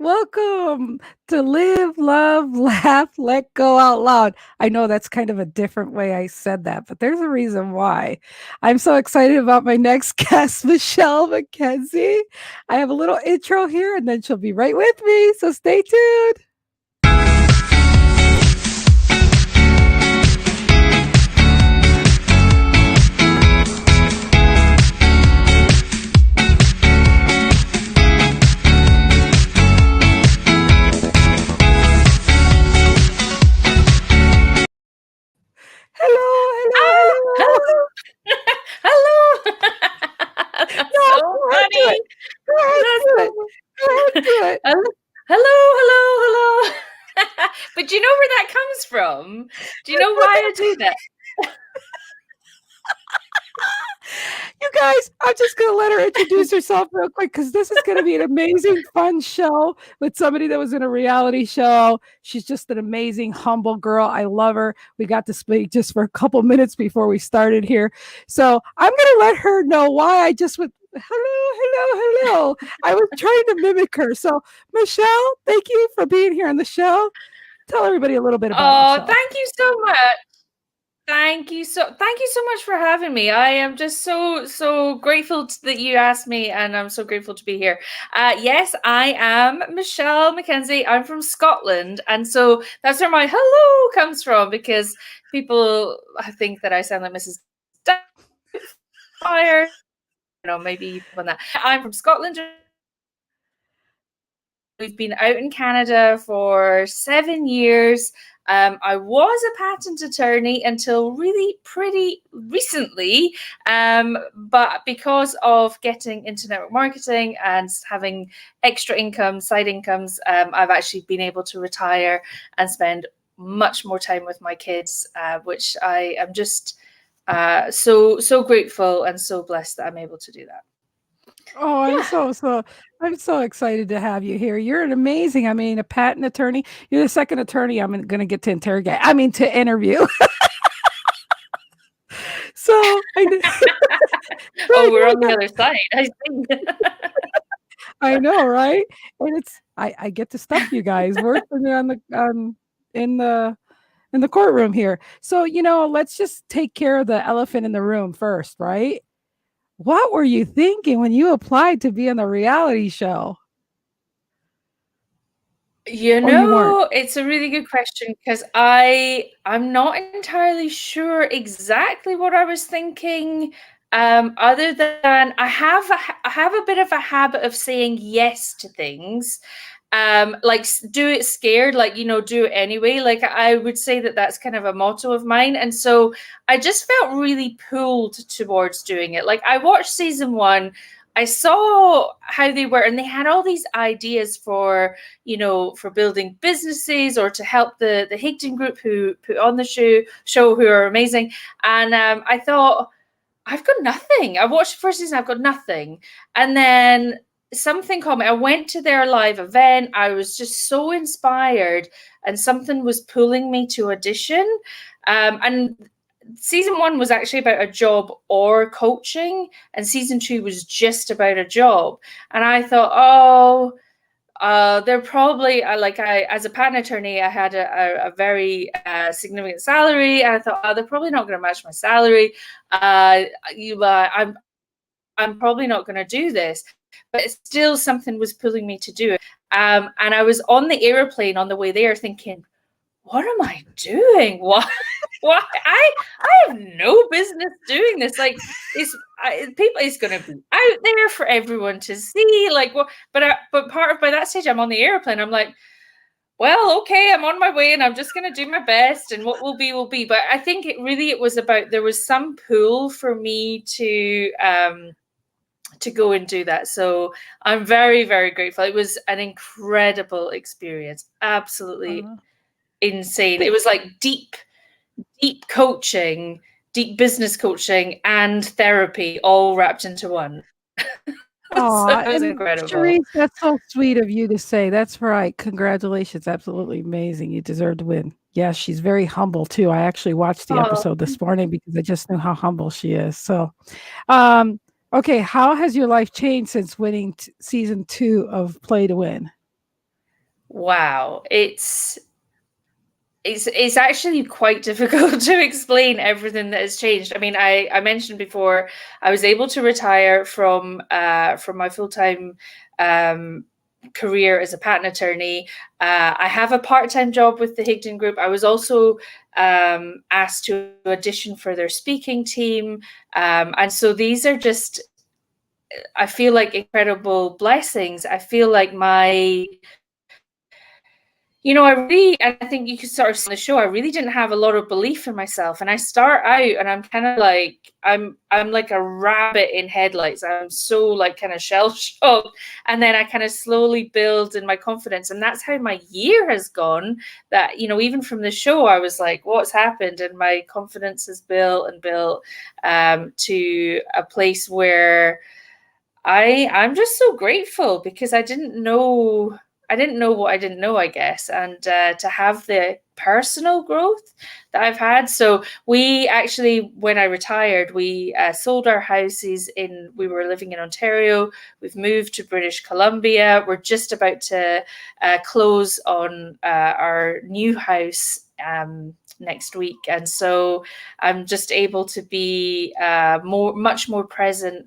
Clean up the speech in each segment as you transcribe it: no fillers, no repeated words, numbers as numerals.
Welcome to Live, Love, Laugh, Let Go Out Loud. I know that's kind of a different way I said that, but there's a reason why. I'm so excited about my next guest, Michelle Mackenzie. I have a little intro here and then she'll be right with me. So stay tuned. Oh, Hello. hello. Hello. That's No, so go ahead, do it. funny. Go ahead, That's do it. so Go ahead, do it. hello. But do you know where that comes from? Do you know why I do that? You guys, I'm just going to let her introduce herself real quick because this is going to be an amazing, fun show with somebody that was in a reality show. She's just an amazing, humble girl. I love her. We got to speak just for a couple minutes before we started here. So I'm going to let her know why I just went, hello. I was trying to mimic her. So, Michelle, thank you for being here on the show. Tell everybody a little bit about Oh, yourself. thank you so much. Thank you so much for having me. I am just so grateful that you asked me, and I'm so grateful to be here. Yes, I am Michelle Mackenzie. I'm from Scotland, and so that's where my hello comes from, because people think that I sound like Mrs. Doubtfire. Maybe on that. I'm from Scotland. We've been out in Canada for 7 years. I was a patent attorney until really pretty recently, but because of getting into network marketing and having extra income, side incomes, I've actually been able to retire and spend much more time with my kids, which I am just so grateful and so blessed that I'm able to do that. Oh, Yeah. I'm so excited to have you here. You're an amazing, a patent attorney. You're the second attorney I'm going to get to interrogate. To interview. So I know, Oh, we're I on the other side, I see. I know, right? And I get to stuff you guys. We're sitting on the in the in the courtroom here. So, let's just take care of the elephant in the room first, right? What were you thinking when you applied to be on the reality show? Or you weren't? It's a really good question, because I'm not entirely sure exactly what I was thinking. Other than I have a bit of a habit of saying yes to things. Like do it scared, like do it anyway. Like I would say that that's kind of a motto of mine, and so I just felt really pulled towards doing it. Like I watched season 1. I saw how they were, and they had all these ideas for for building businesses or to help the Higdon group who put on the show, who are amazing. And I thought, I've got nothing. I watched the first season, I've got nothing. And then something caught me. I went to their live event. I was just so inspired, and something was pulling me to audition. And season 1 was actually about a job or coaching, and season 2 was just about a job. And I thought, oh, they're probably as a patent attorney, I had a very significant salary, and I thought, oh, they're probably not going to match my salary. I'm probably not going to do this, but still something was pulling me to do it. And I was on the airplane on the way there, thinking, what am I doing? Why I have no business doing this. Like it's going to be out there for everyone to see. Like what? But by that stage, I'm on the airplane. I'm like, well, okay, I'm on my way, and I'm just going to do my best, and what will be will be. But I think it was about, there was some pull for me to go and do that. So I'm very, very grateful. It was an incredible experience. Absolutely insane. It was like deep coaching, deep business coaching, and therapy all wrapped into one. So Aw, it was and incredible. Charisse, that's so sweet of you to say. That's right. Congratulations. Absolutely amazing. You deserve to win. Yeah, she's very humble too. I actually watched the Oh, episode this morning because I just knew how humble she is. So, um, okay, how has your life changed since winning season 2 of Play to Win? Wow, it's actually quite difficult to explain everything that has changed. I mean, I mentioned before I was able to retire from my full-time career as a patent attorney. I have a part-time job with the Higdon Group. I was also asked to audition for their speaking team, and so these are just, I feel like, incredible blessings. I feel like I really, and I think you could sort of see on the show, I really didn't have a lot of belief in myself. And I start out and I'm kind of like, I'm like a rabbit in headlights. I'm so like kind of shell shocked. And then I kind of slowly build in my confidence. And that's how my year has gone. That, even from the show, I was like, what's happened? And my confidence has built and built to a place where I'm just so grateful, because I didn't know what I didn't know, I guess, and to have the personal growth that I've had. So we actually, when I retired, we sold our houses we were living in Ontario. We've moved to British Columbia. We're just about to close on our new house next week, and so I'm just able to be much more present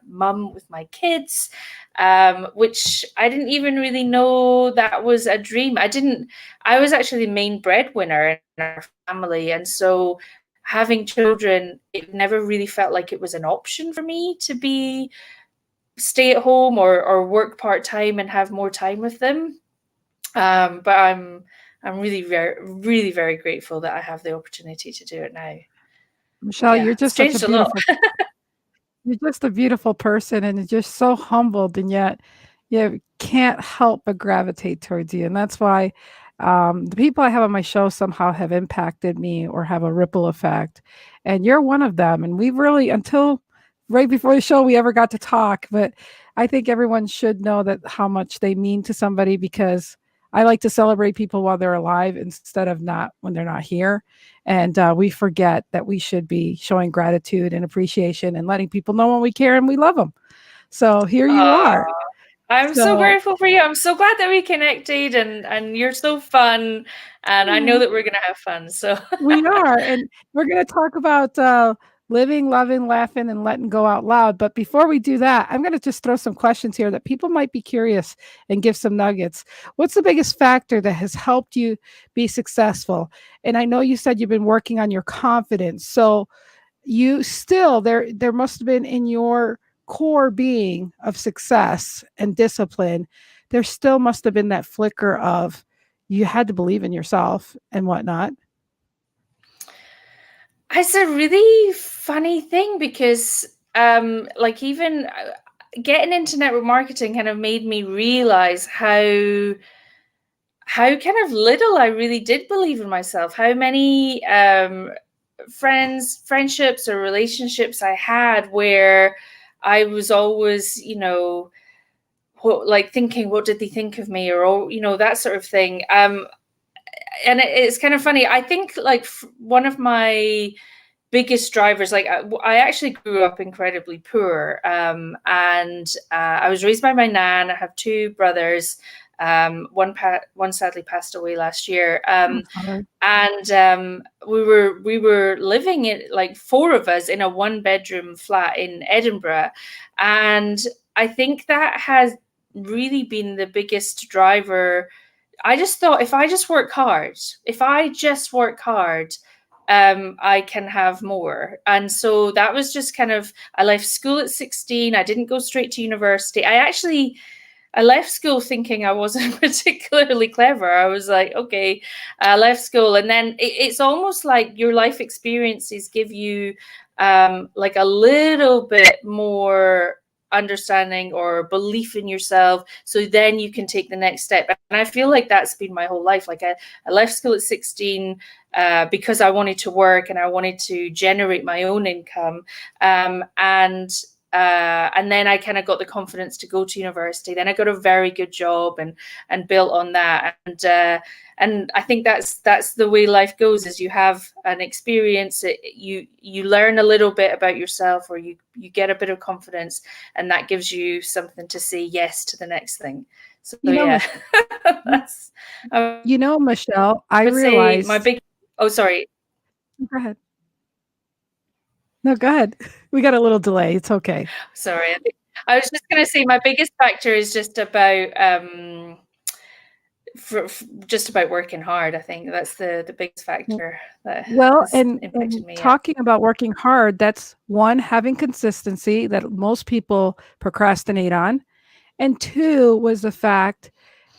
mum with my kids, which I didn't even really know that was a dream. I was actually the main breadwinner in our family, and so having children, it never really felt like it was an option for me to be stay at home or work part-time and have more time with them. But I'm really very, really very grateful that I have the opportunity to do it now. Michelle, Yeah, it's changed a lot. you're just a beautiful person, and you're just so humbled, and yet you can't help but gravitate towards you. And that's why the people I have on my show somehow have impacted me or have a ripple effect. And you're one of them. And we've really, until right before the show, we ever got to talk. But I think everyone should know that how much they mean to somebody, because I like to celebrate people while they're alive instead of not when they're not here. And we forget that we should be showing gratitude and appreciation and letting people know when we care and we love them. So here you are. I'm so So grateful for you. I'm so glad that we connected, and you're so fun, and I know mm, that we're gonna have fun. So we are. And we're going to talk about living, loving, laughing, and letting go out loud. But before we do that, I'm going to just throw some questions here that people might be curious and give some nuggets. What's the biggest factor that has helped you be successful? And I know you said you've been working on your confidence. So you still, there must have been in your core being of success and discipline, there still must have been that flicker of you had to believe in yourself and whatnot. it's a really funny thing, because like, even getting into network marketing kind of made me realize how kind of little I really did believe in myself, how many friendships or relationships I had where I was always, like thinking, what did they think of me, or that sort of thing. And it's kind of funny. I think, like, one of my biggest drivers, like, I actually grew up incredibly poor, and I was raised by my nan. I have two brothers. One sadly passed away last year. That's hard. And we were living in, like, four of us in a one-bedroom flat in Edinburgh, and I think that has really been the biggest driver. I just thought, if I just work hard, I can have more. And so that was just kind of, I left school at 16. I didn't go straight to university. I left school thinking I wasn't particularly clever. I was like, okay, I left school. And then it's almost like your life experiences give you like a little bit more understanding or belief in yourself, so then you can take the next step. And I feel like that's been my whole life. Like, I left school at 16 because I wanted to work and I wanted to generate my own income, and then I kind of got the confidence to go to university. Then I got a very good job and built on that. And I think that's the way life goes. Is you have an experience, you learn a little bit about yourself, or you get a bit of confidence, and that gives you something to say yes to the next thing. So You know, yeah, you that's, I you know, Michelle, I would say my realized big, oh, sorry. go ahead. No, go ahead. We got a little delay. It's okay. Sorry. I was just going to say my biggest factor is just about just about working hard. I think that's the biggest factor that Well, has and impacted me. Yeah. talking about working hard, that's one, having consistency that most people procrastinate on. And two was the fact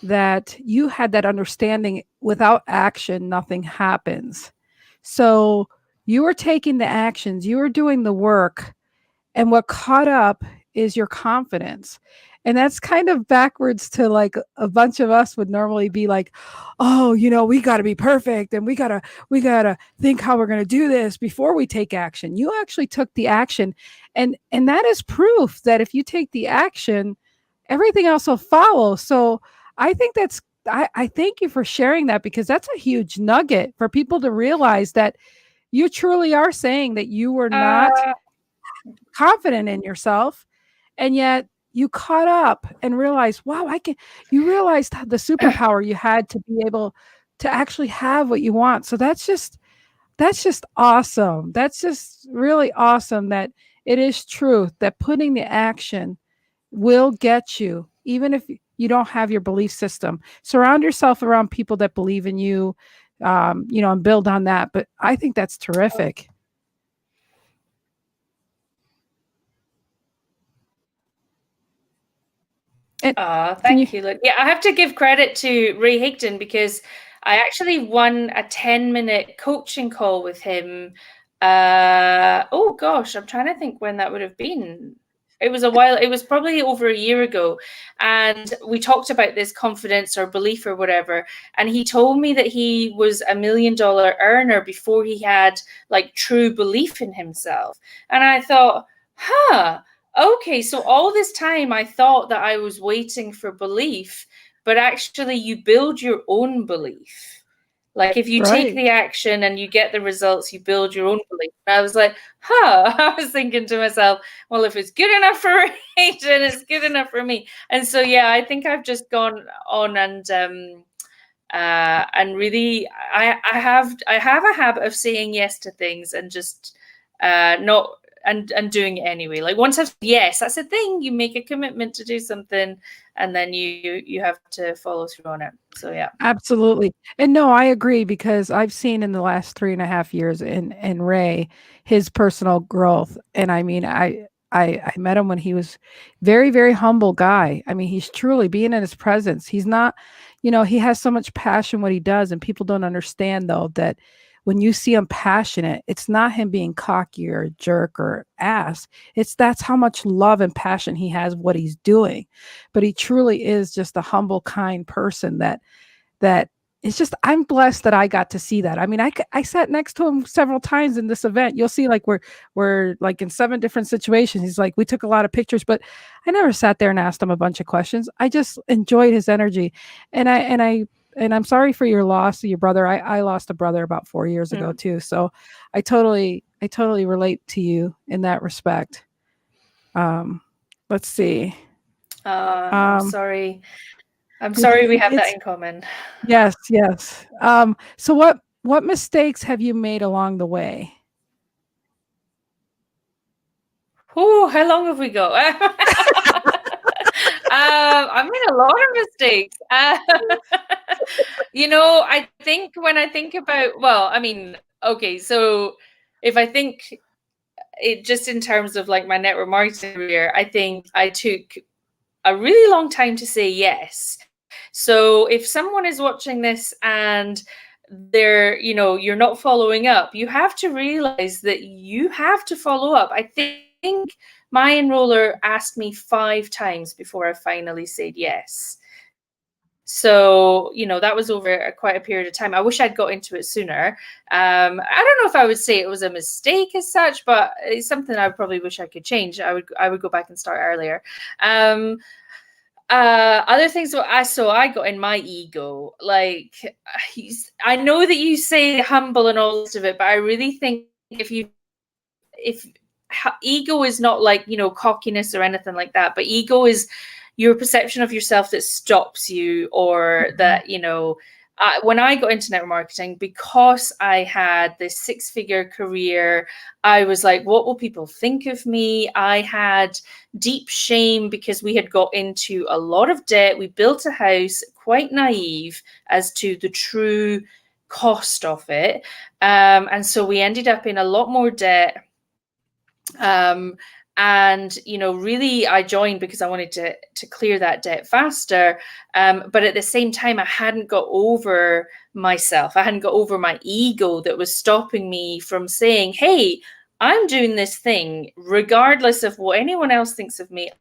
that you had that understanding without action, nothing happens. So you were taking the actions, you were doing the work, and what caught up is your confidence. And that's kind of backwards to like a bunch of us would normally be like, oh, we got to be perfect and we got to think how we're going to do this before we take action. You actually took the action, and that is proof that if you take the action, everything else will follow. So I think I thank you for sharing that, because that's a huge nugget for people to realize that you truly are saying that you were not Uh, confident in yourself, and yet you caught up and realized, wow, you realized the superpower you had to be able to actually have what you want. So that's just awesome. That's just really awesome that it is true that putting the action will get you, even if you don't have your belief system. Surround yourself around people that believe in you, and build on that. But I think that's terrific. And can you? Thank you. Look, yeah, I have to give credit to Ray Higdon because I actually won a 10-minute coaching call with him. Oh gosh, I'm trying to think when that would have been. It was a while, it was probably over a year ago. And we talked about this confidence or belief or whatever. And he told me that he was $1 million earner before he had like true belief in himself. And I thought, huh. Okay, so all this time I thought that I was waiting for belief, but actually you build your own belief. Like if you take Right. the action and you get the results, you build your own belief. And I was like, huh, I was thinking to myself, well, if it's good enough for Rachel, it's good enough for me. And so, yeah, I think I've just gone on and really I have a habit of saying yes to things and just not and doing it anyway. Like once I've yes, that's the thing. You make a commitment to do something, and then you have to follow through on it. So yeah. Absolutely. And no, I agree, because I've seen in the last 3.5 years in Ray his personal growth. And I mean, I met him when he was very, very humble guy. I mean, he's truly being in his presence. He's not, he has so much passion what he does, and people don't understand though that when you see him passionate, it's not him being cocky or a jerk or ass. That's how much love and passion he has what he's doing. But he truly is just a humble, kind person that it's just, I'm blessed that I got to see that. I mean, I sat next to him several times in this event. You'll see, like we're like in 7 different situations. He's like, we took a lot of pictures, but I never sat there and asked him a bunch of questions. I just enjoyed his energy. And I'm sorry for your loss of your brother. I lost a brother about 4 years ago too. So I totally relate to you in that respect. Let's see. I'm Um, sorry. I'm sorry we have that it's in common. Yes, yes. So what mistakes have you made along the way? Ooh, how long have we got? I made a lot of mistakes. I think when I think about, well, I mean, okay, so if I think it just in terms of like my network marketing career, I think I took a really long time to say yes. So if someone is watching this and you're not following up, you have to realize that you have to follow up. I think my enroller asked me 5 times before I finally said yes. So, that was over quite a period of time. I wish I'd got into it sooner. I don't know if I would say it was a mistake as such, but it's something I probably wish I could change. I would go back and start earlier. Other things I got in my ego, like I know that you say humble and all this of it, but I really think if ego is not like cockiness or anything like that, but ego is your perception of yourself that stops you, or that, when I got into network marketing, because I had this 6-figure career, I was like, what will people think of me? I had deep shame because we had got into a lot of debt. We built a house, quite naive as to the true cost of it. And so we ended up in a lot more debt. And really, I joined because I wanted to clear that debt faster. But at the same time, I hadn't got over myself. I hadn't got over my ego that was stopping me from saying, hey, I'm doing this thing regardless of what anyone else thinks of me.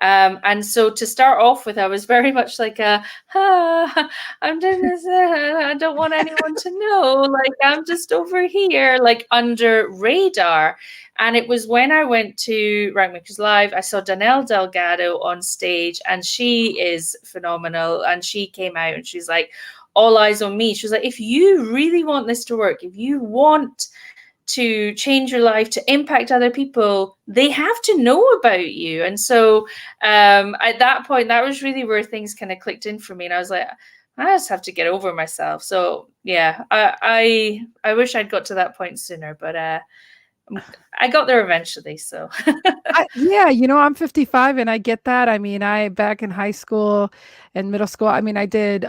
And so to start off with, I was very much like I'm doing this. I don't want anyone to know. Like, I'm just over here, like under radar. And it was when I went to Rankmakers Live, I saw Danelle Delgado on stage, and she is phenomenal. And she came out and she's like, all eyes on me. She was like, if you really want this to work, if you want to change your life, to impact other people, they have to know about you. And so at that point, that was really where things kind of clicked in for me. And I was like, I just have to get over myself. So yeah, I wish I'd got to that point sooner, but I got there eventually. So Yeah, I'm 55 and I get that. I mean, I back in high school and middle school, I mean, I did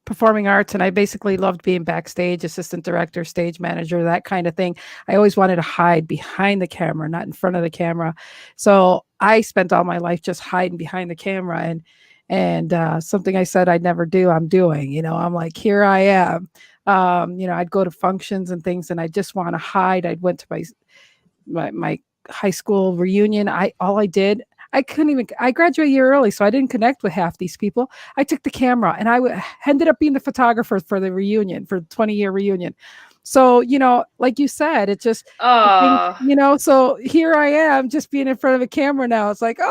performing arts, and I basically loved being backstage, assistant director, stage manager, that kind of thing. I always wanted to hide behind the camera, not in front of the camera. So I spent all my life just hiding behind the camera, and something I said I'd never do, I'm doing. I'm like, here I am. I'd go to functions and things, and I just want to hide. I went to my high school reunion. I graduated a year early, so I didn't connect with half these people. I took the camera, and ended up being the photographer for the reunion, for the 20-year reunion. So, like you said, it just, so here I am just being in front of a camera now. It's like, but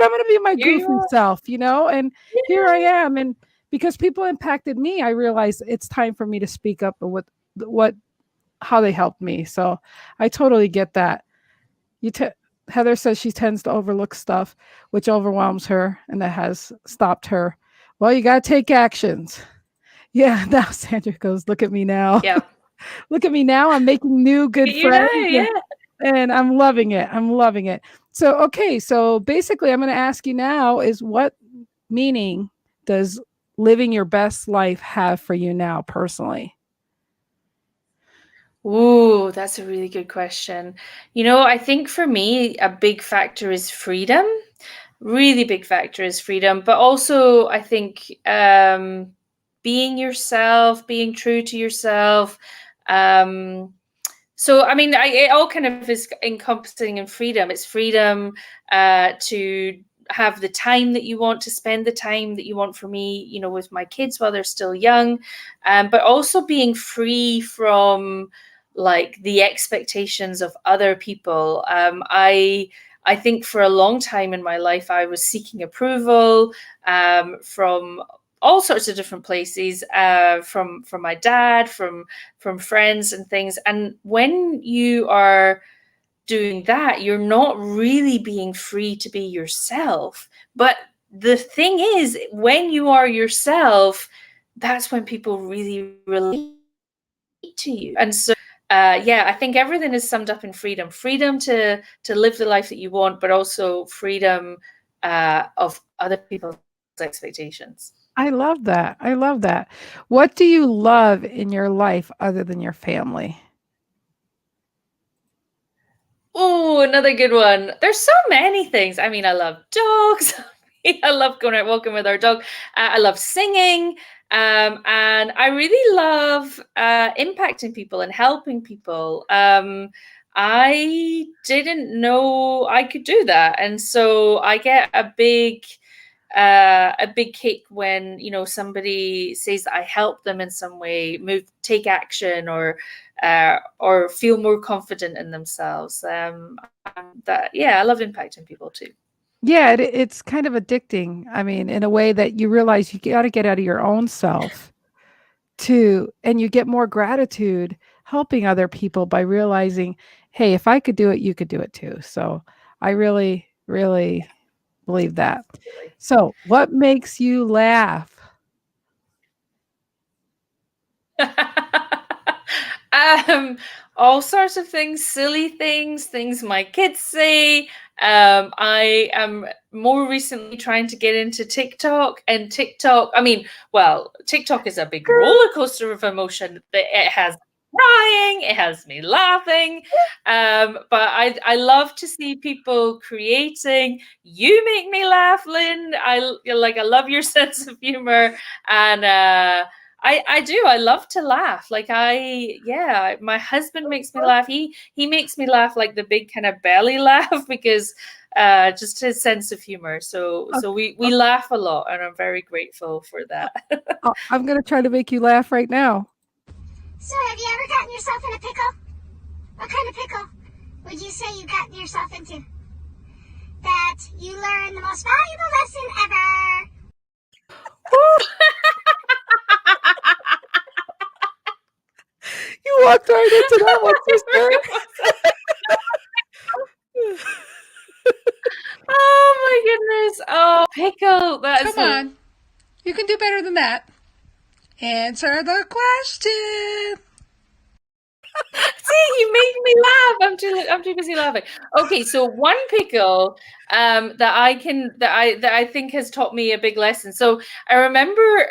I'm going to be my goofy self, and here I am. And because people impacted me, I realized it's time for me to speak up with how they helped me. So I totally get that. Heather says she tends to overlook stuff, which overwhelms her, and that has stopped her. Well, you got to take actions. Yeah. Now Sandra goes, look at me now. yeah. Look at me now. I'm making new good friends. And I'm loving it. I'm loving it. So, okay. So basically, I'm going to ask you now is, what meaning does living your best life have for you now personally? Ooh, that's a really good question. I think for me, a big factor is freedom. Really big factor is freedom. But also, I think being yourself, being true to yourself. So, I mean, it all kind of is encompassing in freedom. It's freedom to have the time that you want, to spend the time that you want. For me, with my kids while they're still young, but also being free from like the expectations of other people. I think for a long time in my life, I was seeking approval from all sorts of different places, from my dad, from friends and things. And when you are doing that, you're not really being free to be yourself. But the thing is, when you are yourself, that's when people really relate to you. And so I think everything is summed up in freedom. Freedom to live the life that you want, but also freedom of other people's expectations. I love that. I love that. What do you love in your life other than your family? Oh, another good one. There's so many things. I mean, I love dogs. I love going out walking with our dog. I love singing. And I really love impacting people and helping people. I didn't know I could do that. And so I get a big kick when somebody says that I help them in some way, take action, or feel more confident in themselves. I love impacting people too. Yeah, it's kind of addicting. I mean, in a way that you realize you got to get out of your own self and you get more gratitude helping other people by realizing, hey, if I could do it, you could do it too. So I really, really Believe that. So, what makes you laugh? um, all sorts of things, silly things my kids say. I am more recently trying to get into TikTok, and TikTok, I mean, well, TikTok is a big roller coaster of emotion. It has crying, it has me laughing. But I love to see people creating. You make me laugh, Lynn. I love your sense of humor, and I do. I love to laugh. My husband makes me laugh. He makes me laugh like the big kind of belly laugh because just his sense of humor. So we laugh a lot, and I'm very grateful for that. I'm going to try to make you laugh right now. So, have you ever gotten yourself in a pickle? What kind of pickle would you say you gotten yourself into? That you learned the most valuable lesson ever. You walked right into that one, sister. Oh my goodness. Oh, pickle. Come on. You can do better than that. Answer the question. See, you made me laugh. I'm too busy laughing. Okay, so one pickle that I think has taught me a big lesson. So I remember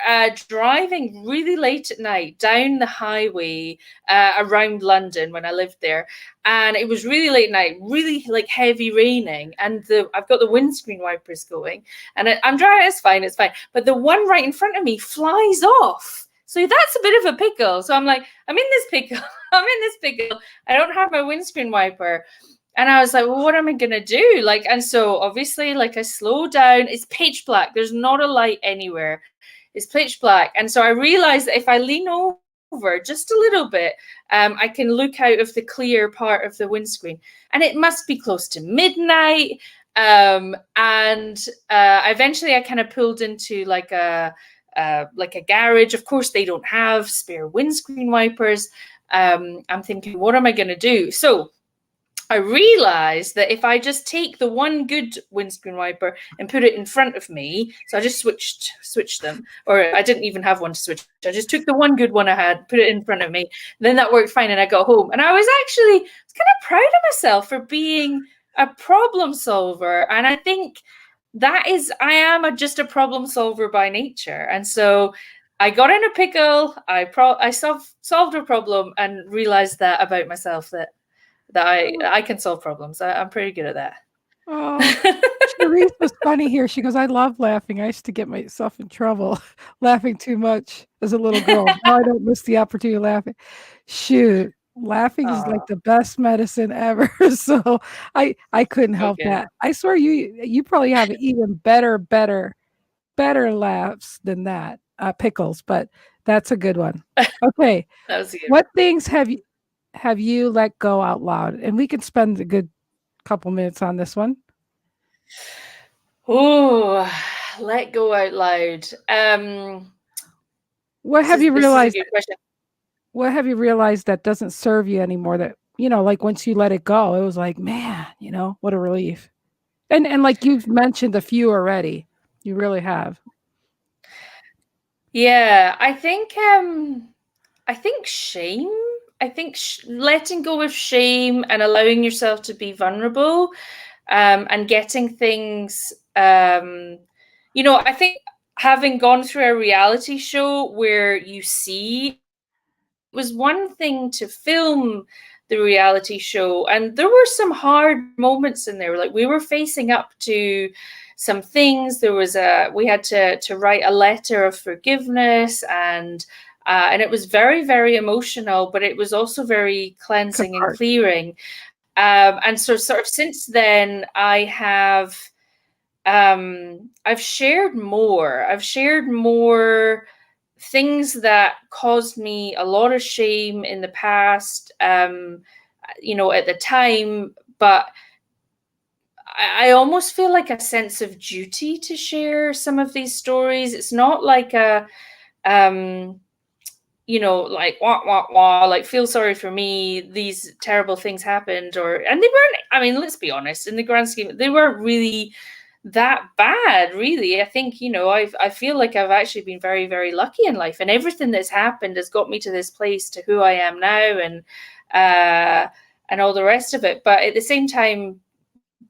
driving really late at night down the highway around London when I lived there, and it was really late night, really like heavy raining, and I've got the windscreen wipers going, and I'm driving. It's fine, but the one right in front of me flies off. So that's a bit of a pickle. So I'm like, I'm in this pickle. I don't have my windscreen wiper. And I was like, well, what am I going to do? And so obviously, I slow down. It's pitch black. There's not a light anywhere. It's pitch black. And so I realized that if I lean over just a little bit, I can look out of the clear part of the windscreen. And it must be close to midnight. Eventually I kind of pulled into like a garage. Of course, they don't have spare windscreen wipers. I'm thinking, what am I going to do? So I realized that if I just take the one good windscreen wiper and put it in front of me, so I just switched them, or I didn't even have one to switch. I just took the one good one I had, put it in front of me. Then that worked fine, and I got home. And I was kind of proud of myself for being a problem solver. And I think I am just a problem solver by nature. And so I got in a pickle. I solved a problem and realized that about myself, that I can solve problems. I'm pretty good at that. Oh, Cherise was funny here. She goes, I love laughing. I used to get myself in trouble laughing too much as a little girl. Now I don't miss the opportunity of laughing. Shoot. Laughing is like the best medicine ever. So I couldn't help that. I swear you probably have even better laughs than that. Pickles, but that's a good one. Okay. That was good. What things have you let go out loud? And we can spend a good couple minutes on this one. Oh, let go out loud. What have you realized? What have you realized that doesn't serve you anymore? That, once you let it go, it was like, man, what a relief. And like you've mentioned a few already. You really have. Yeah, I think shame. I think letting go of shame and allowing yourself to be vulnerable, and getting things. I think having gone through a reality show where you see, it was one thing to film the reality show, and there were some hard moments in there. Like, we were facing up to some things. We had to write a letter of forgiveness, and it was very, very emotional, but it was also very cleansing and clearing. And so sort of since then, I've shared more. I've shared more things that caused me a lot of shame in the past, at the time, but I almost feel like a sense of duty to share some of these stories. It's not like like wah, wah, wah, like, feel sorry for me, these terrible things happened, and they weren't, I mean, let's be honest, in the grand scheme, they weren't really that bad, really. I think, I feel like I've actually been very, very lucky in life, and everything that's happened has got me to this place, to who I am now, and all the rest of it. But at the same time,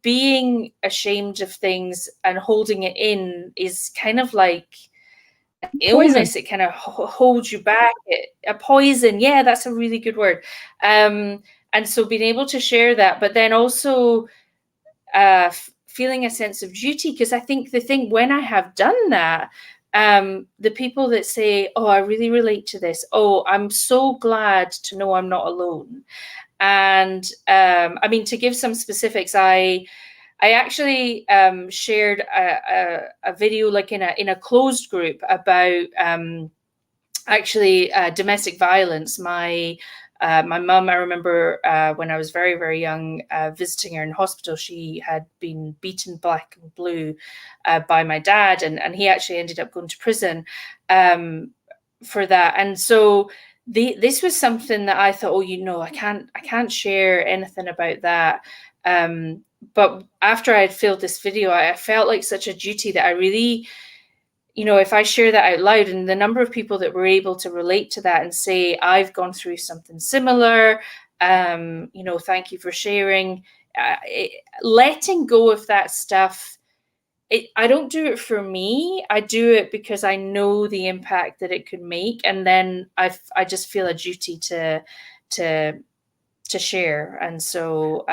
being ashamed of things and holding it in is kind of like illness. It kind of holds you back. A poison. Yeah, that's a really good word. And so being able to share that, but then also feeling a sense of duty, because I think the thing, when I have done that, the people that say, oh, I really relate to this, oh, I'm so glad to know I'm not alone. And I mean, to give some specifics, I actually shared a video, like in a closed group, about domestic violence. My mum, I remember when I was very, very young, visiting her in hospital. She had been beaten black and blue by my dad, and he actually ended up going to prison for that. And so this was something that I thought, I can't share anything about that. But after I had filmed this video, I felt like such a duty that I really, if I share that out loud, and the number of people that were able to relate to that and say, I've gone through something similar, thank you for sharing, letting go of that stuff. I don't do it for me. I do it because I know the impact that it could make. And then I just feel a duty to share. And so,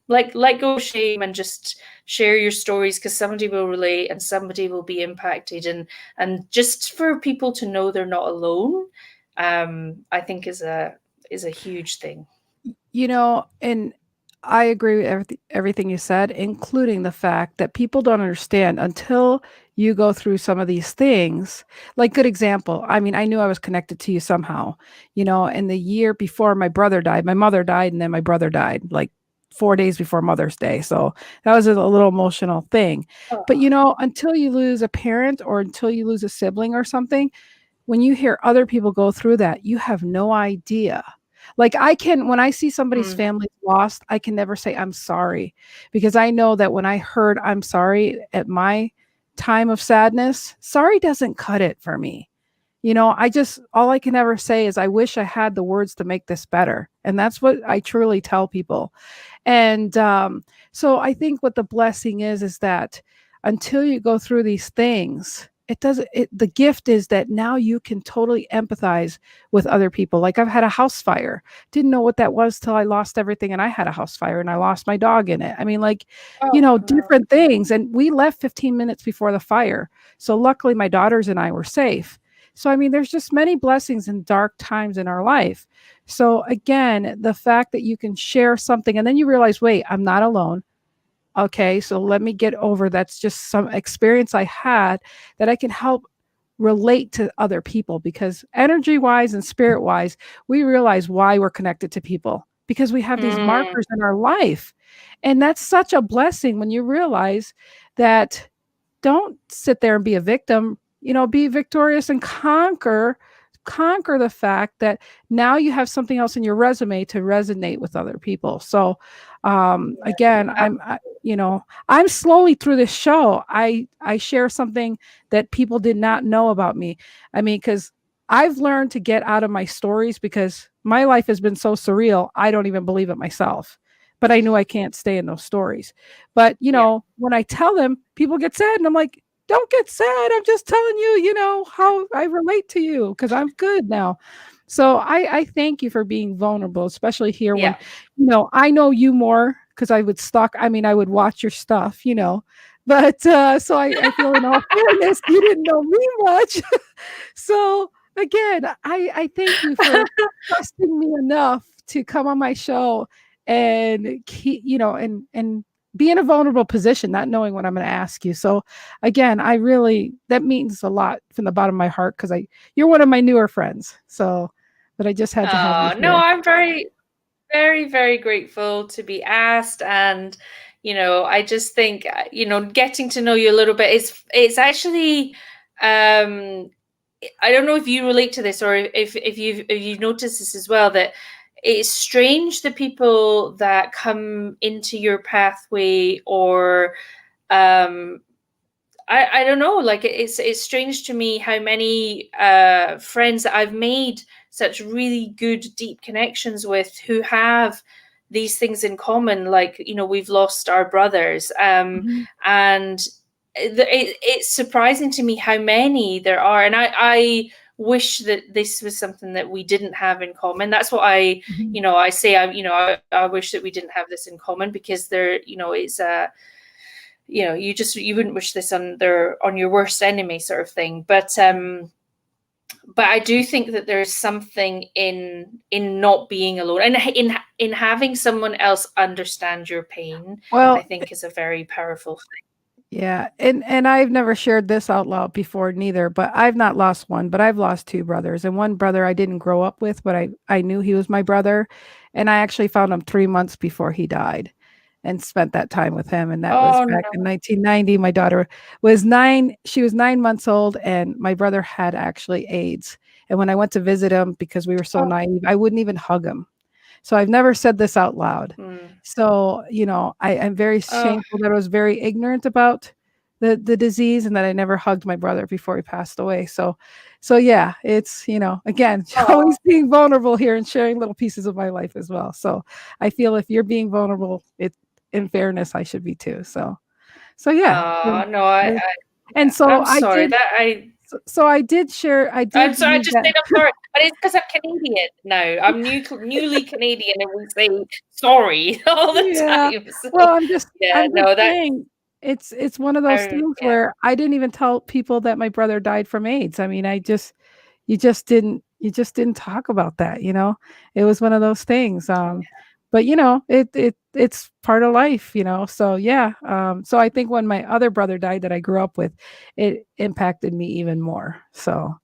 let go of shame and just share your stories, because somebody will relate and somebody will be impacted. And just for people to know they're not alone, I think is a huge thing. And I agree with everything you said, including the fact that people don't understand until you go through some of these things. Like, good example, I mean, I knew I was connected to you somehow, and the year before my brother died, my mother died, and then my brother died, like 4 days before Mother's Day. So that was a little emotional thing. Oh. But, until you lose a parent or until you lose a sibling or something, when you hear other people go through that, you have no idea. Like, when I see somebody's family lost, I can never say I'm sorry, because I know that when I heard I'm sorry at my time of sadness, sorry doesn't cut it for me. All I can ever say is I wish I had the words to make this better. And that's what I truly tell people. And so I think what the blessing is that until you go through these things, the gift is that now you can totally empathize with other people. Like, I've had a house fire, didn't know what that was till I lost everything, and I had a house fire and I lost my dog in it. I mean, like, different things. And we left 15 minutes before the fire. So luckily my daughters and I were safe. So, I mean, there's just many blessings in dark times in our life. So again, the fact that you can share something and then you realize, wait, I'm not alone. Okay, so let me get over, that's just some experience I had that I can help relate to other people, because energy wise and spirit wise, we realize why we're connected to people, because we have these markers in our life. And that's such a blessing when you realize that. Don't sit there and be a victim, be victorious and conquer the fact that now you have something else in your resume to resonate with other people. So again, I'm slowly through this show. I share something that people did not know about me. I mean, because I've learned to get out of my stories, because my life has been so surreal. I don't even believe it myself, but I knew I can't stay in those stories. But, when I tell them, people get sad, and I'm like, don't get sad. I'm just telling you, how I relate to you, because I'm good now. So I thank you for being vulnerable, especially here when, I know you more, because I would I would watch your stuff, but so I feel, in all fairness, you didn't know me much. So again, I thank you for trusting me enough to come on my show and keep, and be in a vulnerable position, not knowing what I'm going to ask you. So again, that means a lot from the bottom of my heart, because you're one of my newer friends. So, but I just had to have you here. No, I'm very, very, very grateful to be asked. And, I just think, getting to know you a little bit, it's actually, I don't know if you relate to this, or if you've noticed this as well, that it's strange the people that come into your pathway, or I don't know, like it's strange to me how many friends that I've made such really good deep connections with who have these things in common, like, you know, we've lost our brothers, and it's surprising to me how many there are, and I wish that this was something that we didn't have in common. That's what I you know, I say, I wish that we didn't have this in common, because there, you know, it's you know, you wouldn't wish this on your worst enemy, sort of thing. But I do think that there's something in not being alone, and in having someone else understand your pain. Well, I think is a very powerful thing. yeah, and I've never shared this out loud before neither, but I've not lost one, but I've lost two brothers. And one brother I didn't grow up with, but I knew he was my brother, and I actually found him 3 months before he died and spent that time with him, and that was Oh back no. in 1990. My daughter was 9, she was 9 months old, and my brother had actually AIDS. And when I went to visit him, because we were so naive, I wouldn't even hug him. So I've never said this out loud. So, you know, I'm very shameful that I was very ignorant about the disease, and that I never hugged my brother before he passed away. So yeah, it's, you know, again, always being vulnerable here and sharing little pieces of my life as well. So I feel if you're being vulnerable, it, in fairness, I should be too. So yeah. No, And so I'm I sorry did. that I. So I did share. I I'm did sorry, I use just that. said I'm sorry, but it's because I'm Canadian now. I'm newly Canadian, and we say sorry all the Yeah. time. So, Well, yeah, I'm just no, that saying it's one of those things yeah. where I didn't even tell people that my brother died from AIDS. I mean, you just didn't talk about that, you know? It was one of those things. But you know, it's part of life, you know. So yeah. So I think when my other brother died that I grew up with, it impacted me even more. So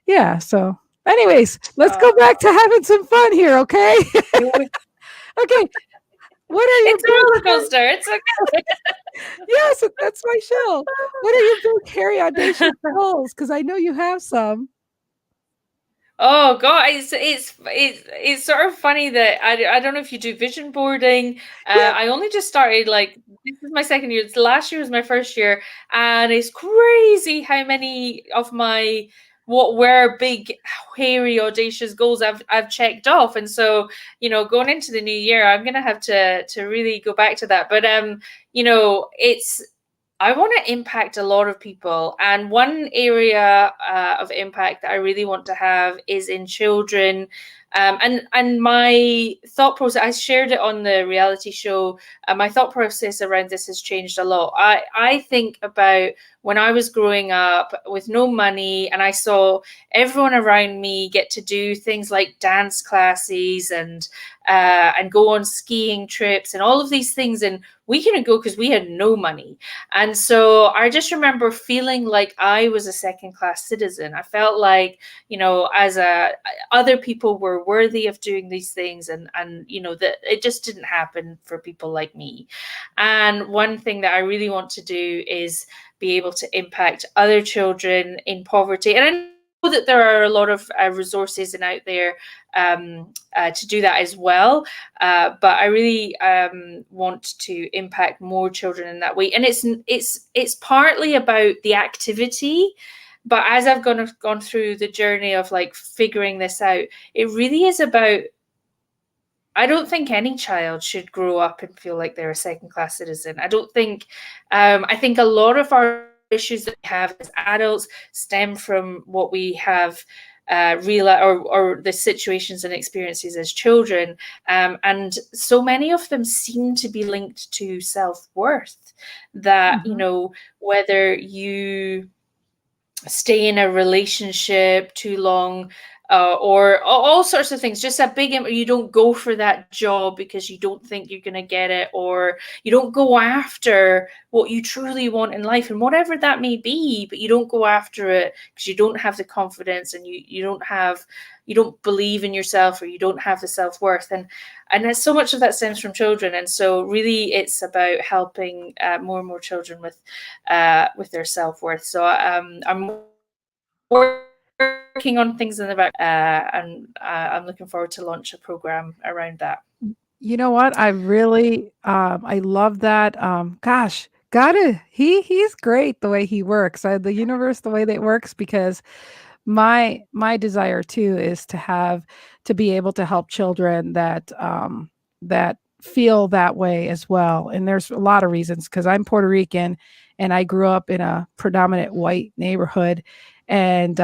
yeah. So anyways, let's go back to having some fun here, okay? Okay. What are your It's a big roller coaster. It's okay. Yes, that's my show. What are your big, hairy, audacious goals? Because I know you have some. Oh God, it's sort of funny that I don't know if you do vision boarding. Yeah. I only just started, like, this is my second year. Last year was my first year, and it's crazy how many of my what were big, hairy, audacious goals I've checked off. And so, you know, going into the new year, I'm gonna have to really go back to that. But you know, I want to impact a lot of people. And one area of impact that I really want to have is in children. And my thought process, I shared it on the reality show. My thought process around this has changed a lot. I think about when I was growing up with no money, and I saw everyone around me get to do things like dance classes and go on skiing trips and all of these things, and we couldn't go because we had no money. And so I just remember feeling like I was a second class citizen. I felt like, you know, other people were worthy of doing these things, and you know, that it just didn't happen for people like me. And one thing that I really want to do is be able to impact other children in poverty. And I know that there are a lot of resources and out there to do that as well. But I really want to impact more children in that way. And it's partly about the activity. But as I've gone through the journey of, like, figuring this out, it really is about, I don't think any child should grow up and feel like they're a second class citizen. I don't think, I think a lot of our issues that we have as adults stem from what we have or the situations and experiences as children. And so many of them seem to be linked to self-worth, that, you know, whether you stay in a relationship too long, or all sorts of things, just a big, you don't go for that job because you don't think you're going to get it, or you don't go after what you truly want in life, and whatever that may be, but you don't go after it because you don't have the confidence, and you don't believe in yourself, or you don't have the self-worth. And so much of that stems from children. And so really it's about helping more and more children with their self-worth. So I'm working working on things in the back, and I'm looking forward to launch a program around that. You know what? I really, I love that. Gosh, he's great the way he works. The universe, the way that it works, because my desire too is to be able to help children that feel that way as well. And there's a lot of reasons, because I'm Puerto Rican and I grew up in a predominant white neighborhood, and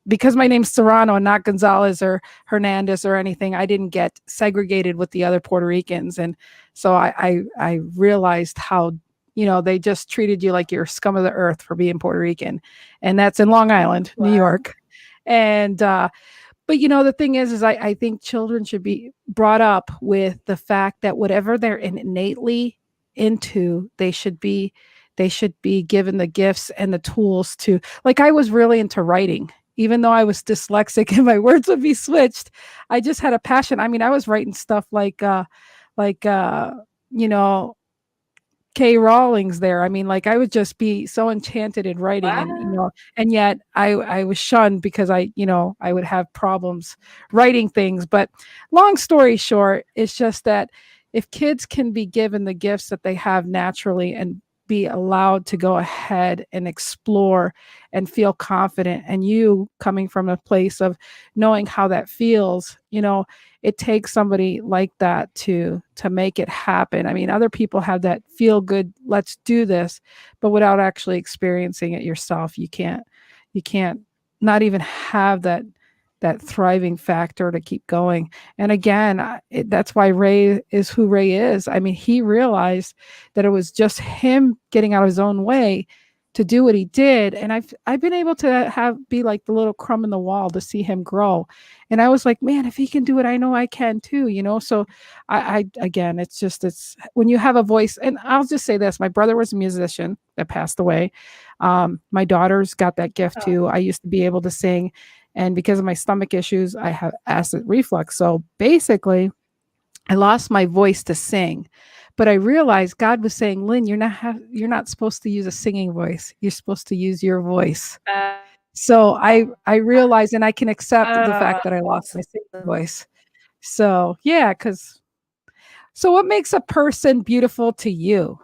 because my name's Serrano and not Gonzalez or Hernandez or anything, I didn't get segregated with the other Puerto Ricans. And so I realized how, they just treated you like you're scum of the earth for being Puerto Rican. And that's in Long Island, New York. And but the thing is I think children should be brought up with the fact that whatever they're innately into, they should be given the gifts and the tools to, like, I was really into writing. Even though I was dyslexic and my words would be switched, I just had a passion. I mean, I was writing stuff like K. Rawlings there. I mean, like, I would just be so enchanted in writing, Wow. and yet I was shunned because I would have problems writing things. But long story short, it's just that if kids can be given the gifts that they have naturally and be allowed to go ahead and explore and feel confident, and you coming from a place of knowing how that feels, it takes somebody like that to make it happen. I mean, other people have that feel good, let's do this, but without actually experiencing it yourself, you can't not even have that thriving factor to keep going. And again, that's why Ray is who Ray is. I mean, he realized that it was just him getting out of his own way to do what he did. And I've been able to be like the little crumb in the wall to see him grow. And I was like, man, if he can do it, I know I can too, So I again, it's when you have a voice. And I'll just say this, my brother was a musician that passed away. My daughter's got that gift too. I used to be able to sing. And because of my stomach issues, I have acid reflux. So basically, I lost my voice to sing. But I realized God was saying, Lynn, you're not supposed to use a singing voice. You're supposed to use your voice. So I realized, and I can accept the fact that I lost my singing voice. So yeah, so what makes a person beautiful to you?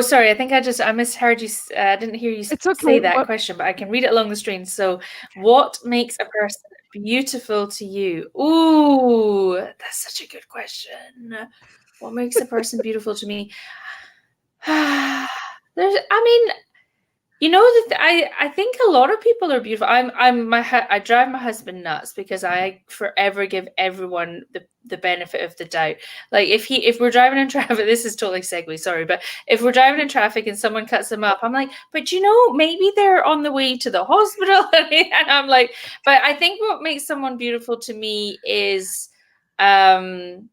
Sorry. I think I misheard you. I didn't hear you say that question, but I can read it along the screen. So, what makes a person beautiful to you? Ooh, that's such a good question. What makes a person beautiful to me? I think a lot of people are beautiful. I drive my husband nuts because I forever give everyone the benefit of the doubt. Like if we're driving in traffic, this is totally segue, sorry, but if we're driving in traffic and someone cuts them up, I'm like, but maybe they're on the way to the hospital, and I'm like, but I think what makes someone beautiful to me is their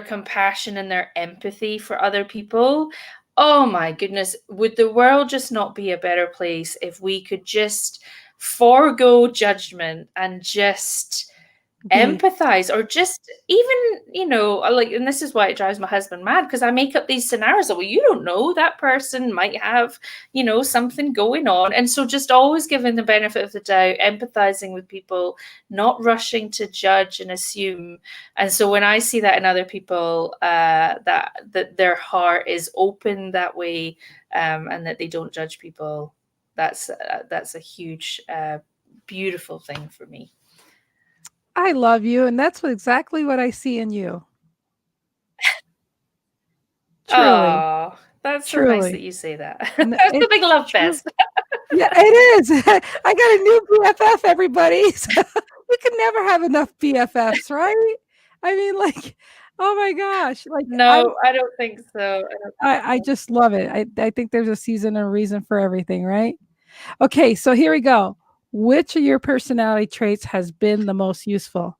compassion and their empathy for other people. Oh my goodness, would the world just not be a better place if we could just forego judgment and just empathize, or just even, and this is why it drives my husband mad, because I make up these scenarios that, well, you don't know, that person might have, something going on. And so just always giving the benefit of the doubt, empathizing with people, not rushing to judge and assume. And so when I see that in other people, that their heart is open that way, and that they don't judge people, that's a huge, beautiful thing for me. I love you, and that's exactly what I see in you. Truly. Oh, that's so nice that you say that. That's a big love fest. Yeah, it is. I got a new BFF, everybody. So we can never have enough BFFs, right? I mean, like, oh my gosh. Like, no, I don't think so. I just love it. I think there's a season and a reason for everything, right? Okay, so here we go. Which of your personality traits has been the most useful?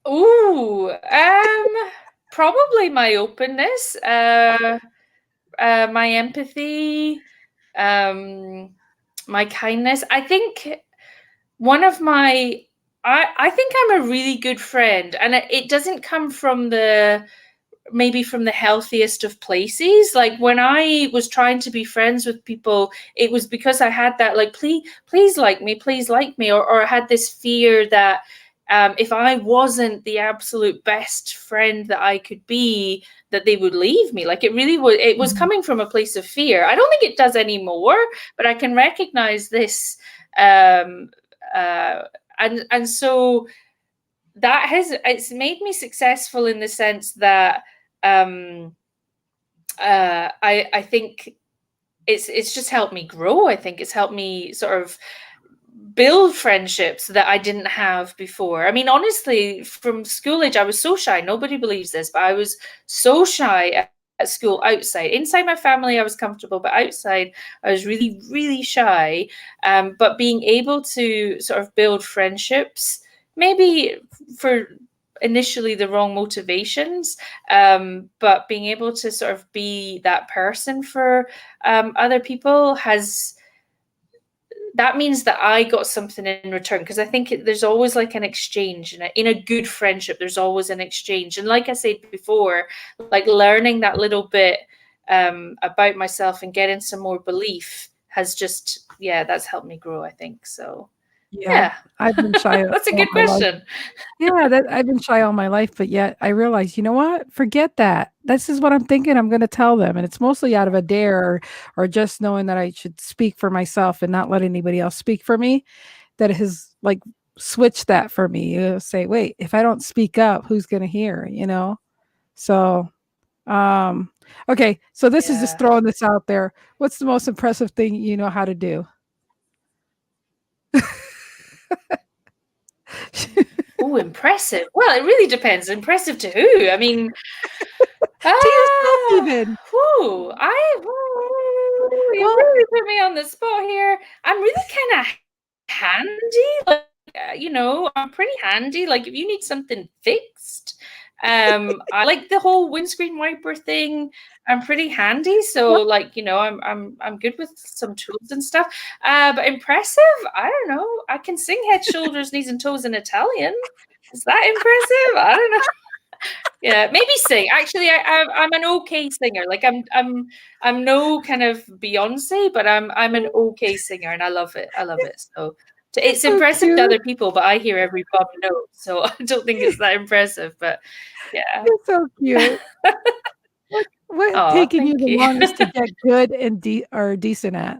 Ooh, probably my openness, my empathy, my kindness. I think I think I'm a really good friend, and it doesn't come from the maybe from the healthiest of places. Like when I was trying to be friends with people, it was because I had that like, please like me, or I had this fear that if I wasn't the absolute best friend that I could be, that they would leave me. Like it was coming from a place of fear. I don't think it does anymore, but I can recognize this. And so it's made me successful in the sense that I think it's just helped me grow. I think it's helped me sort of build friendships that I didn't have before. I mean, honestly, from school age, I was so shy. Nobody believes this, but I was so shy at school outside. Inside my family, I was comfortable, but outside, I was really, really shy. But being able to sort of build friendships, maybe for initially the wrong motivations, but being able to sort of be that person for other people that means that I got something in return, because I think there's always like an exchange in a good friendship. There's always an exchange, and like I said before, like learning that little bit about myself and getting some more belief has just that's helped me grow, I think. So yeah. I've been shy. That's a good question. I've been shy all my life, but yet I realized, you know what? Forget that. This is what I'm thinking. I'm going to tell them, and it's mostly out of a dare or just knowing that I should speak for myself and not let anybody else speak for me. That has like switched that for me. You say, wait, if I don't speak up, who's going to hear? You know. So, okay. So this is just throwing this out there. What's the most impressive thing you know how to do? Oh, impressive. Well, it really depends. Impressive to who? I mean, to yourself even. You really put me on the spot here. I'm really kind of handy. Like, I'm pretty handy. Like if you need something fixed, I like the whole windscreen wiper thing. I'm pretty handy, so like I'm good with some tools and stuff. But impressive, I don't know. I can sing head, shoulders, knees, and toes in Italian. Is that impressive? I don't know. Yeah, maybe sing. Actually, I'm an okay singer. Like I'm no kind of Beyonce, but I'm an okay singer, and I love it. So it's so impressive cute to other people, but I hear every bum note, so I don't think it's that impressive. But yeah, you're so cute. What's taking you the longest to get good and decent at?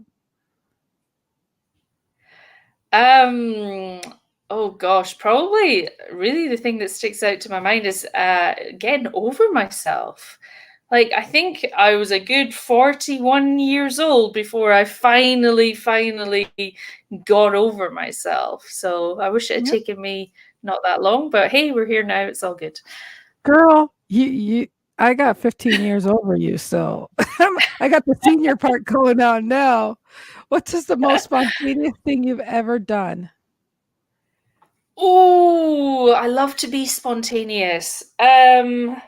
Oh gosh, probably really the thing that sticks out to my mind is getting over myself. Like I think I was a good 41 years old before I finally got over myself. So I wish it had taken me not that long, but hey, we're here now. It's all good. Girl, I got 15 years over you, so I got the senior part going on now. What's just the most spontaneous thing you've ever done? Oh, I love to be spontaneous. I'm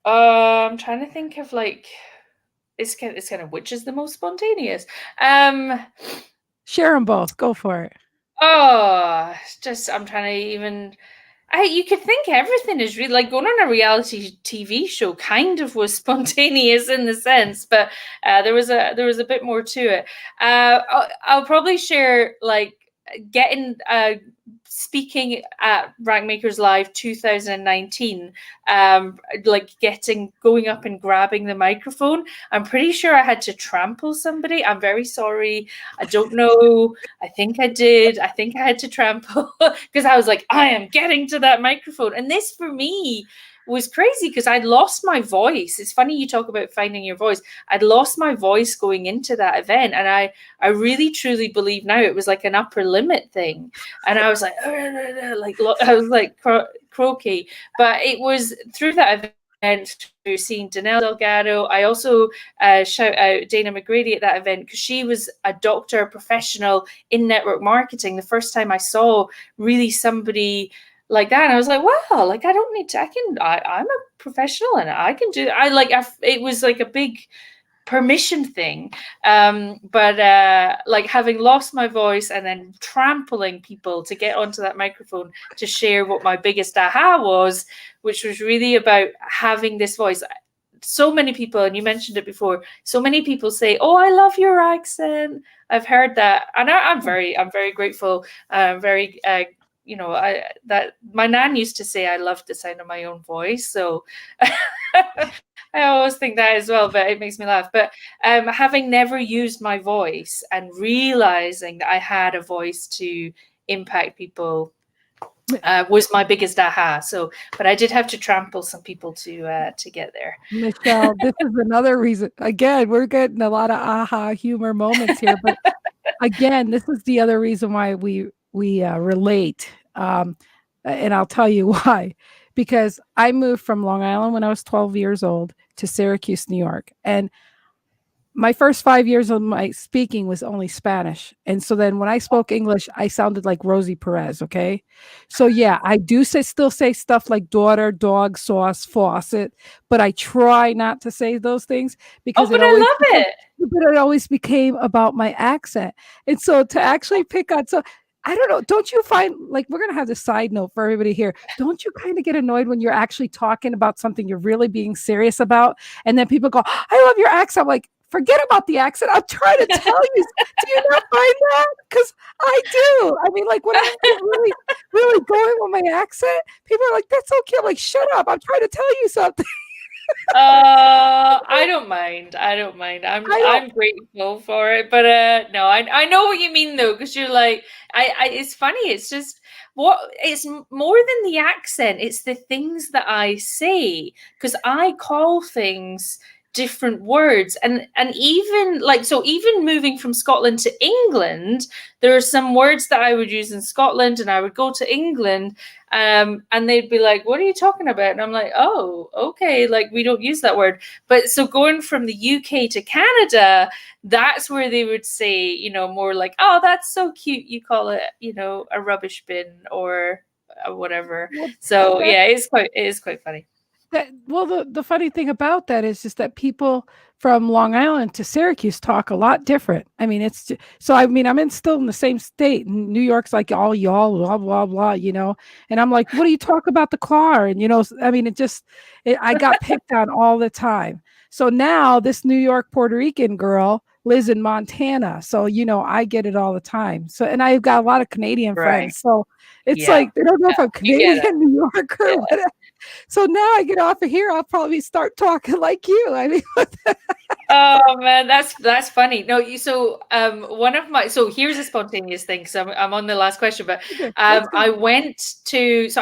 trying to think of like it's kind of which is the most spontaneous. Share them both. Go for it. Oh, just I'm trying to even. You could think everything is really like going on a reality TV show. Kind of was spontaneous in the sense, but there was a bit more to it. I'll probably share like getting speaking at Rankmakers Live 2019, like going up and grabbing the microphone. I'm pretty sure I had to trample somebody. I'm very sorry. I don't know. I think I did. I think I had to trample because I was like, I am getting to that microphone. And this for me was crazy because I'd lost my voice. It's funny you talk about finding your voice. I'd lost my voice going into that event, and I really truly believe now it was like an upper limit thing. And I was like I was like croaky, but it was through that event, through seeing Danelle Delgado. I also shout out Dana McGrady at that event because she was a doctor, professional in network marketing. The first time I saw really somebody like that, and I was like, wow, like I'm a professional and I can do. It was like a big permission thing. But like having lost my voice and then trampling people to get onto that microphone to share what my biggest aha was, which was really about having this voice. So many people, and you mentioned it before, so many people say, "Oh, I love your accent." I've heard that, and I'm very grateful. Very, that my nan used to say I loved the sound of my own voice. So I always think that as well, but it makes me laugh. But having never used my voice and realizing that I had a voice to impact people was my biggest aha. So, but I did have to trample some people to get there. Michelle, this is another reason. Again, we're getting a lot of aha humor moments here, but again, this is the other reason why we relate. And I'll tell you why. Because I moved from Long Island when I was 12 years old to Syracuse, New York, and my first 5 years of my speaking was only Spanish. And so then when I spoke English, I sounded like Rosie Perez. Okay. So yeah, I do still say stuff like daughter, dog, sauce, faucet, but I try not to say those things because but I love it. But it always became about my accent. And so to actually pick on, so I don't know. Don't you find, like, we're going to have this side note for everybody here. Don't you kind of get annoyed when you're actually talking about something you're really being serious about? And then people go, I love your accent. I'm like, forget about the accent. I'm trying to tell you. Do you not find that? Because I do. I mean, like when I'm really, really going with my accent, people are like, that's okay. I'm like, shut up. I'm trying to tell you something. I don't mind. I'm grateful for it. But no, I know what you mean though, because you're like, it's funny. It's just it's more than the accent. It's the things that I say, because I call things different words, and even like, so even moving from Scotland to England, there are some words that I would use in Scotland and I would go to England, and they'd be like, what are you talking about? And I'm like, oh, okay, like we don't use that word. But so going from the UK to Canada, that's where they would say, more like, oh, that's so cute, you call it, a rubbish bin or whatever. So yeah, it is quite funny. The funny thing about that is just that people from Long Island to Syracuse talk a lot different. I mean, I'm still in the same state. And New York's like all y'all, blah, blah, blah, and I'm like, what do you talk about the car? And, I mean, I got picked on all the time. So now this New York, Puerto Rican girl lives in Montana. So, I get it all the time. So, and I've got a lot of Canadian friends. So it's like, they don't know if I'm Canadian, New Yorker, or whatever. So now I get off of here, I'll probably start talking like you. I mean, oh man, that's funny. No, so here's a spontaneous thing. So I'm on the last question, but I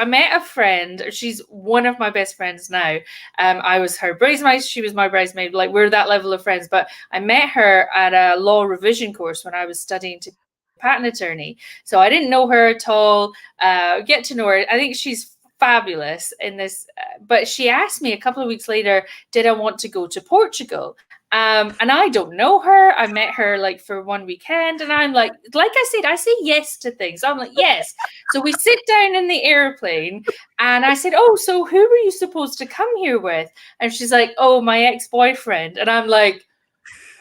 met a friend. She's one of my best friends now. I was her bridesmaid. She was my bridesmaid. Like, we're that level of friends. But I met her at a law revision course when I was studying to be a patent attorney. So I didn't know her at all. Get to know her. I think she's fabulous in this, but she asked me a couple of weeks later, did I want to go to Portugal? And I don't know her. I met her like for one weekend, and I'm like I said, I say yes to things. I'm like, yes. So we sit down in the airplane, and I said, oh, so who were you supposed to come here with? And she's like, oh, my ex-boyfriend. And I'm like,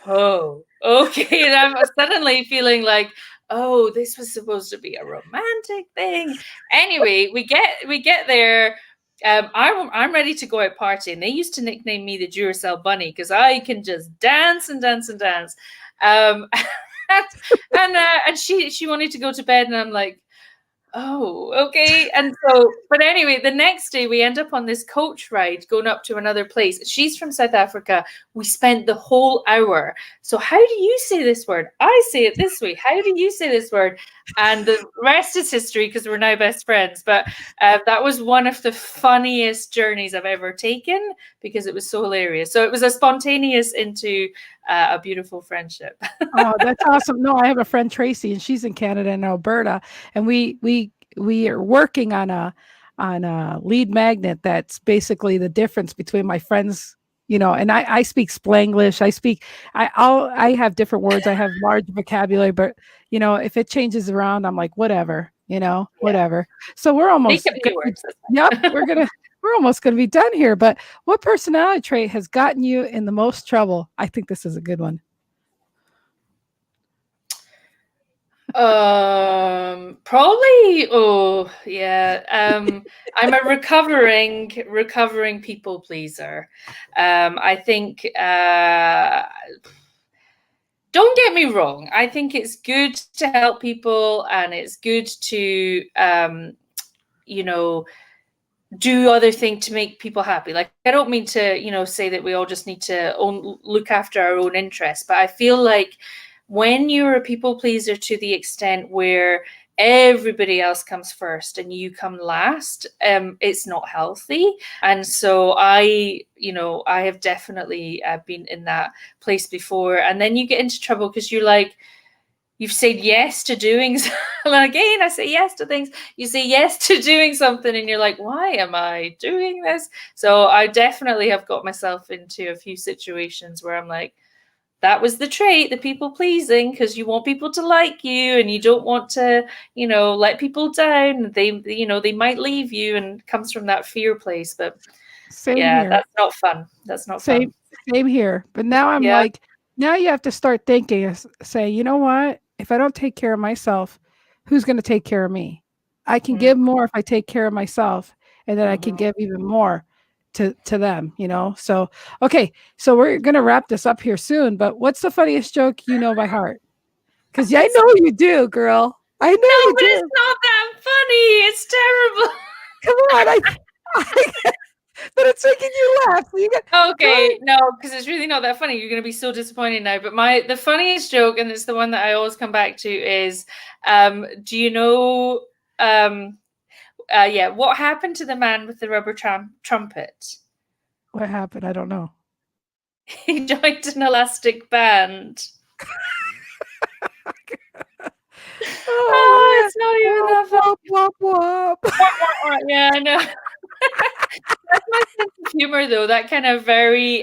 oh, okay. And I'm suddenly feeling like, oh, this was supposed to be a romantic thing. Anyway, we get there. I'm ready to go out partying. They used to nickname me the Duracell Bunny because I can just dance and dance and dance. And she wanted to go to bed, and I'm like, oh, okay. And so, but anyway, the next day we end up on this coach ride going up to another place. She's from South Africa. We spent the whole hour. So how do you say this word? I say it this way. How do you say this word? And the rest is history because we're now best friends. But that was one of the funniest journeys I've ever taken because it was so hilarious. So it was a spontaneous into a beautiful friendship. Oh, that's awesome. No, I have a friend, Tracy, and she's in Canada and Alberta, and we are working on a lead magnet that's basically the difference between my friends, and I speak Spanglish. I have different words. I have large vocabulary, but if it changes around, I'm like, whatever, whatever. So we're almost, Make up new words. yep, we're we're almost going to be done here. But what personality trait has gotten you in the most trouble? I think this is a good one. Probably. Oh, yeah. I'm a recovering people pleaser. I think. Don't get me wrong. I think it's good to help people, and it's good to, do other things to make people happy. Like, I don't mean to, say that we all just need to look after our own interests, but I feel like when you're a people pleaser to the extent where everybody else comes first and you come last, it's not healthy. And so I have definitely been in that place before. And then you get into trouble because you're like, you've said yes to doing again, I say yes to things. You say yes to doing something and you're like, why am I doing this? So I definitely have got myself into a few situations where I'm like, that was the trait, the people pleasing, because you want people to like you and you don't want to, let people down. They might leave you, and it comes from that fear place. But Same yeah, here. that's not fun. That's not Same, fun. same here. But now I'm Yeah. like, now you have to start thinking, say, you know what? If I don't take care of myself, who's going to take care of me? I can give more if I take care of myself, and then I can give even more to them, So, okay. So we're going to wrap this up here soon, but what's the funniest joke you know by heart? Because I know you do, girl. I know you but do. it's not that funny. It's terrible. Come on. But it's making you laugh. So you got, okay, no, because it's really not that funny. You're going to be so disappointed now. But the funniest joke, and it's the one that I always come back to, is, do you know, what happened to the man with the rubber trumpet? What happened? I don't know. He joined an elastic band. Oh, it's not even that funny. Wop, wop, wop. Yeah, I know. That's my sense of humor, though. That kind of very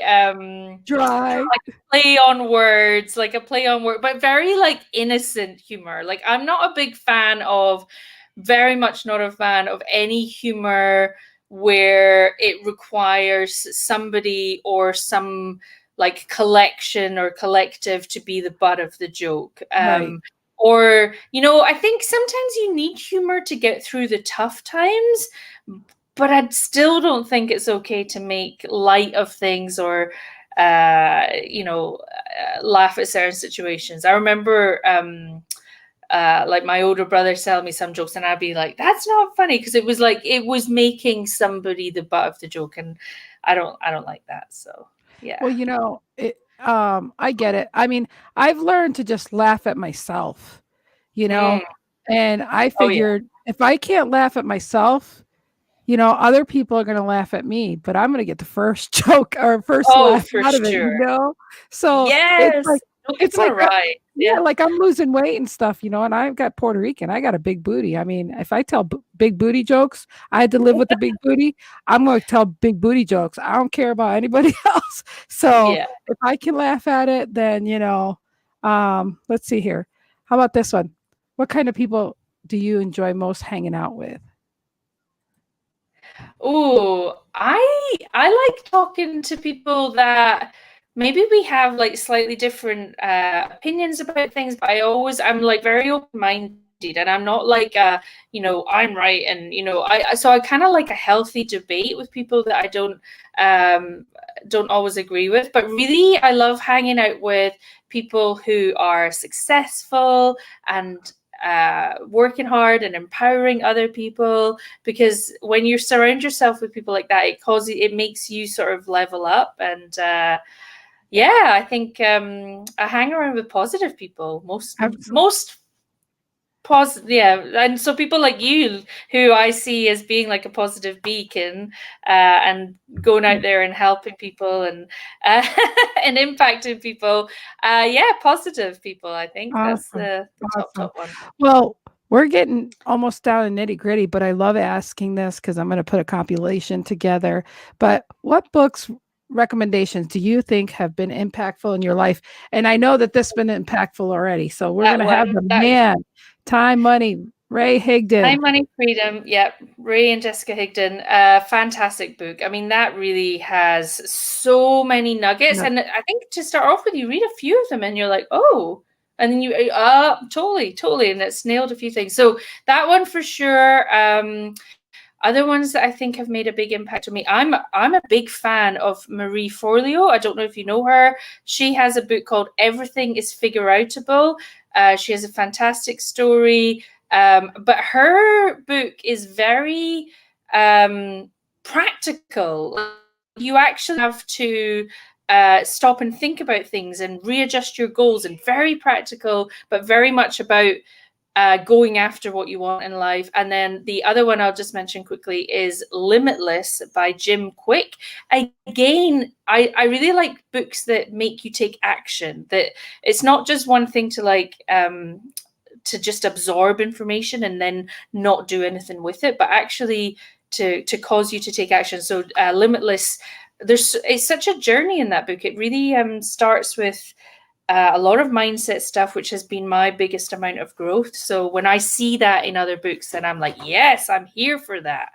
dry, like a play on words, but very like innocent humor. Like, I'm not a big fan of, very much not a fan of any humor where it requires somebody or some like collection or collective to be the butt of the joke. right. Or, I think sometimes you need humor to get through the tough times, but I still don't think it's okay to make light of things or, laugh at certain situations. I remember, like my older brother telling me some jokes and I'd be like, that's not funny, because it was like it was making somebody the butt of the joke, and I don't like that. So yeah. Well, I get it. I mean, I've learned to just laugh at myself, and I figured if I can't laugh at myself, other people are going to laugh at me, but I'm going to get the first joke or first laugh out of it, So yes, it's like right. Yeah, like I'm losing weight and stuff, and I've got Puerto Rican. I got a big booty. I mean, if I tell big booty jokes, I had to live with the big booty. I'm going to tell big booty jokes. I don't care about anybody else. So if I can laugh at it, then, let's see here. How about this one? What kind of people do you enjoy most hanging out with? Oh, I like talking to people that maybe we have like slightly different opinions about things, but I'm like very open-minded, and I'm not like I'm right, and I kind of like a healthy debate with people that I don't always agree with. But really, I love hanging out with people who are successful and working hard and empowering other people, because when you surround yourself with people like that, it makes you sort of level up. And I think I hang around with positive people most positive. And so people like you, who I see as being like a positive beacon, and going out there and helping people and and impacting people. Positive people. I think that's the top one. Well, we're getting almost down to nitty gritty, but I love asking this because I'm going to put a compilation together. But what books recommendations do you think have been impactful in your life? And I know that this has been impactful already. So we're going to have the man, time, money, Ray Higdon. Time, Money, Freedom. Yep. Ray and Jessica Higdon. Fantastic book. I mean, that really has so many nuggets. Yeah. And I think to start off with, you read a few of them and you're like, oh, and then you, totally. And it's nailed a few things. So that one for sure. Other ones that I think have made a big impact on me. I'm a big fan of Marie Forleo. I don't know if you know her. She has a book called Everything is Figure Outable. She has a fantastic story. But her book is very practical. You actually have to stop and think about things and readjust your goals, and very practical, but very much about going after what you want in life. And then the other one I'll just mention quickly is Limitless by Jim Quick. Again, I really like books that make you take action, that it's not just one thing to like to just absorb information and then not do anything with it, but actually to cause you to take action. So Limitless, it's such a journey in that book. It really starts with a lot of mindset stuff, which has been my biggest amount of growth. So when I see that in other books, then I'm like, yes, I'm here for that.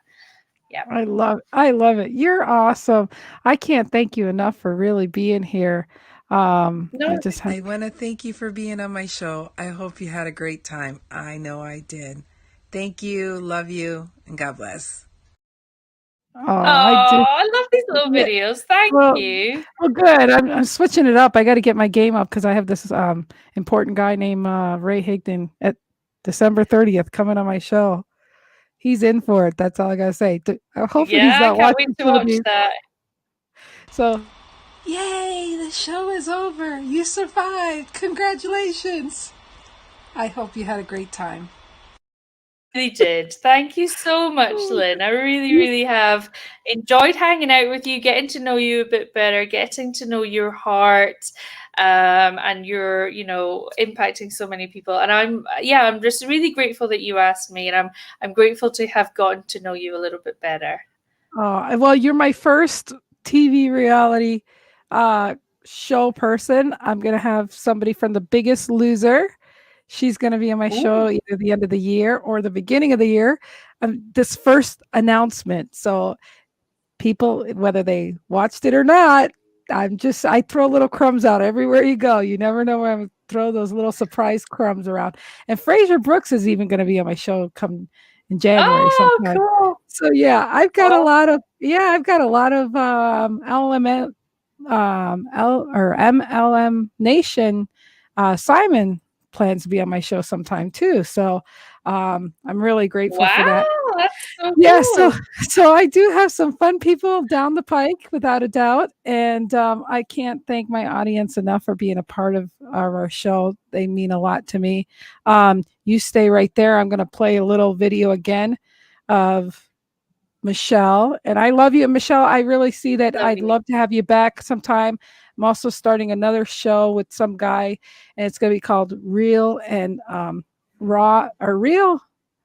Yeah. I love it. You're awesome. I can't thank you enough for really being here. I want to thank you for being on my show. I hope you had a great time. I know I did. Thank you. Love you. And God bless. I love these little videos. Thank you. Well, good. I'm switching it up. I got to get my game up because I have this important guy named Ray Higdon at December 30th coming on my show. He's in for it. That's all I gotta say. Hopefully he's not I can't watching wait to watch that. So, yay! The show is over. You survived. Congratulations. I hope you had a great time. Really did. Thank you so much, Lynn. I really have enjoyed hanging out with you, getting to know you a bit better, getting to know your heart, and you're, impacting so many people. And I'm just really grateful that you asked me, and I'm grateful to have gotten to know you a little bit better. Well, you're my first TV reality show person. I'm gonna have somebody from The Biggest Loser. She's going to be on my show either the end of the year or the beginning of the year. This first announcement. So people, whether they watched it or not, I throw little crumbs out everywhere you go. You never know where I'm going to throw those little surprise crumbs around. And Fraser Brooks is even going to be on my show come in January sometime. Cool. So yeah, I've got a lot of MLM Nation. Simon plans to be on my show sometime too. So I'm really grateful for that. That's so yeah, cool. so I do have some fun people down the pike without a doubt. And I can't thank my audience enough for being a part of our show. They mean a lot to me. You stay right there. I'm going to play a little video again of Michelle. And I love you, Michelle. I really see that. I'd love to have you back sometime. I'm also starting another show with some guy, and it's going to be called Real and Raw, or Real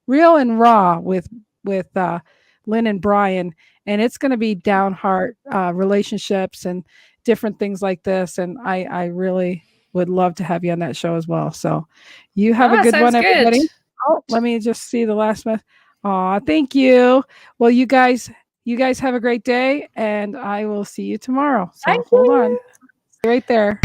and Raw with Lynn and Brian, and it's going to be down heart relationships and different things like this. And I really would love to have you on that show as well. So you have a good one, everybody. Good. Oh, let me just see the last one. Thank you. Well, you guys have a great day, and I will see you tomorrow. So hold on. Stay right there.